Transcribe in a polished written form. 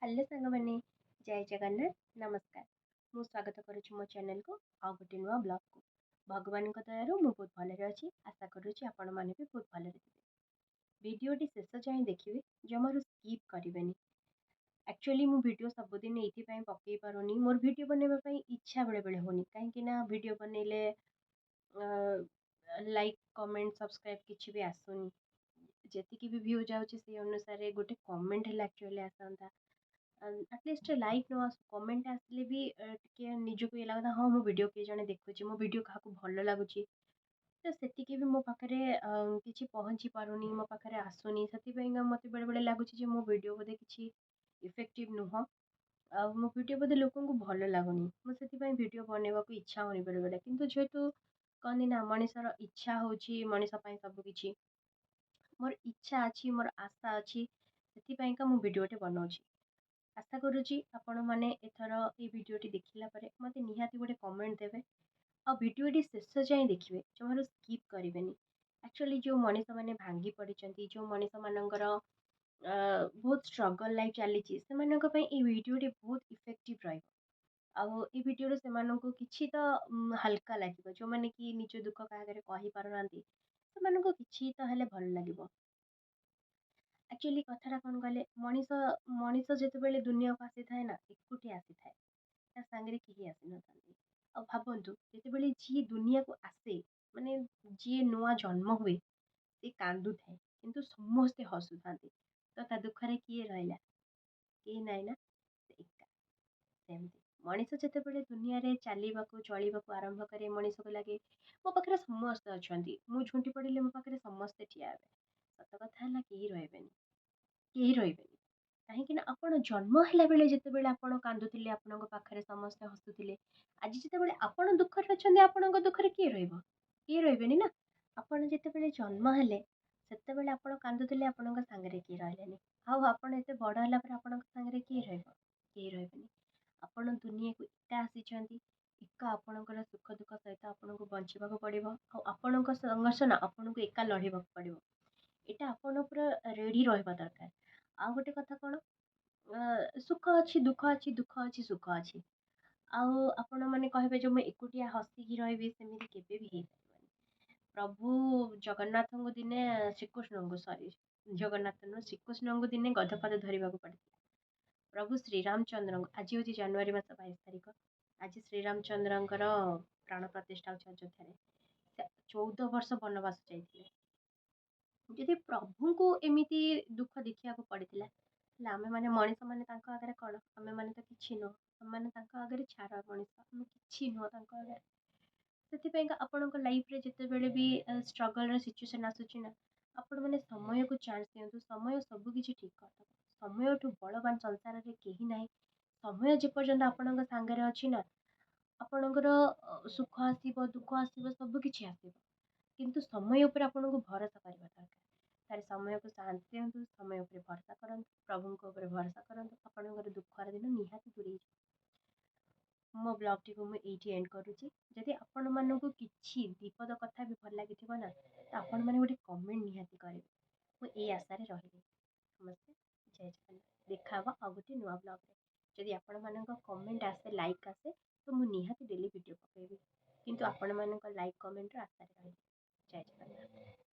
Hello सांग मैंने जय जगन्नाथ नमस्कार। मु स्वागत करुच्ची मो चैनल को आउ गोटे नुआ ब्लॉग को। भगवान दयार मु बहुत भलरे अच्छी आशा करुच्ची आपण मैंने भी बहुत भलरे थे। भिडटी शेष जाए देखिए जमार स्किप करेंगे। एक्चुअली मु वीडियो सबुदिन ये पकई पारुनी मोर वीडियो बनवाई इच्छा बेले बेले होनी कहीं वीडियो बनइले लाइक कमेंट सब्सक्राइब किसी भी आसुनी जी भी व्यू जाऊँगी से अनुसार गोटे कमेंट है एक्चुअली आसता एटलिस्ट लाइक न आस कमेंट आसले भी टे निजक ये लगता हाँ मो वीडियो किए जड़े देखुची मो वीडियो क्या भल लगुच तो से मो पाखे किसी पहुँची पारुनी मो पाखे आसुनी से मत बेले बेले लगुच मो वीडियो बोधे किसी इफेक्टिव नुह मो वीडियो बोधे लोक भल लगुनि मुझे वीडियो बनवा को इच्छा होनी बेले बेले किंतु जेहेतु कहनी ना मनीषर इच्छा हूँ मनीष सबकि मोर इच्छा अच्छी मोर आशा अच्छी से मु वीडियोटे बनाऊँगी। आशा करुँची आपण मैंने एथर ये भिडटी देखला मत निहाती गोटे कमेंट देवे आ भिडटी शेष जाए देखिए जमार स्किप करेंगे। एक्चुअली जो मनीष मैंने भांगी पड़ी जो मनीष मानकर बहुत स्ट्रगल लाइफ चली से भिडटी बहुत इफेक्टिव भिडियो से किसी तो हल्का लगे जो मैंने कि निज दुख क्या कही पारना कि तो हेल्ले भल लगे। एक्चुअली कथाटा कौन कहले मनीष मनीष जिते दुनिया को आसी थाए ना एकुटी आसी थाए सांगे कहीं आसी न था। भावतु जिते जी दुनिया को आसे माने जी नुआ जन्म हुए सी कांदु थाए किंतु समस्ते हसु था तो ता दुखरे किए रहा कहीं नाई ना एका सेमती मनीष जिते दुनिया रे चलने को चलने आरंभ करे मनीष को लगे मो पाखे समस्ते अच्छा मु झुंटी पड़े मो पाखे समस्ते ठिया हे सत कथा है कहीं रही कहीं आपण जन्म है बेले जिते बेले आपण कांदुले आपण पाखे समस्ते हसुले आज जिते आपण दुखरे अच्छा आपण दुखरे किए किए रही ना आपण जिते जन्म है से आप कांदुले आपण सांगे किए रही आप बड़ है सांगे किए किए रही आपण दुनिया को एका आसी एका आपणकर सुख दुख सहित आपन को बंचवाक पड़ो आपण संघर्ष ना आपन को एका लड़ाई पड़ो यहाँ आपन पूरा रेडी रहा दरकार। आ गोटे कथा कौन सुख अच्छी दुख अच्छी दुख अच्छी सुख अच्छी आपण मैंने कहे जो मुझे एकुटिया हसिकी रही सेमती केवे भी प्रभु जगन्नाथ को दिने श्रीकृष्ण को सॉरी जगन्नाथ नुह श्रीकृष्ण को दिने गधपाद धरवा पड़ा प्रभु श्रीरामचंद्र आज हूँ जनवरी मास 22 तारिख आज श्रीरामचंद्र प्राण प्रतिष्ठा अयोध्या 14 वर्ष वनवास जाइए जदि प्रभु को एमती दुख देखा पड़ता आम मैंने मनीष मैंने आगे कौन आम मैंने तो किसी नुह मैंने आगे छाड़ मनीष आम कि नुह आगे से आपण लाइफ रे जिते बड़े भी स्ट्रगल सिचुएशन आसूना आपण मैंने समय को चांस दिंतु समय सबकि ठीक कर समय ठू बलवान संसार में कहीं ना समय जेपर्यंत आपण सांगे अच्छी ना आपणकर सुख आसो दुख आसो सबकि आस किंतु समय उपर आपन को भरोसा करवा दरकार तार समय को शांति दिंतु समय उपर भरोसा करंतु प्रभु ऊपर भरोसा करंतु आपणकर दुखर दिन निहाती दूरे मो ब्लॉग टी को मुझे एंड करुच्ची जदि आपण मानक किसी विपद कथा भी भल लगी ना तो आपण मैंने गोटे कमेंट निहाती करेंगे मुझे आशार रही नमस्ते जय जगन्नाथ देखा आ गोटे नुआ ब्लॉग रे जदि आपण मानक कमेंट आसे लाइक आसे तो मुझे निहाती डेली वीडियो पकेबी किंतु आपण मानक लाइक कमेंट आशार रही जय जगन्नाथ।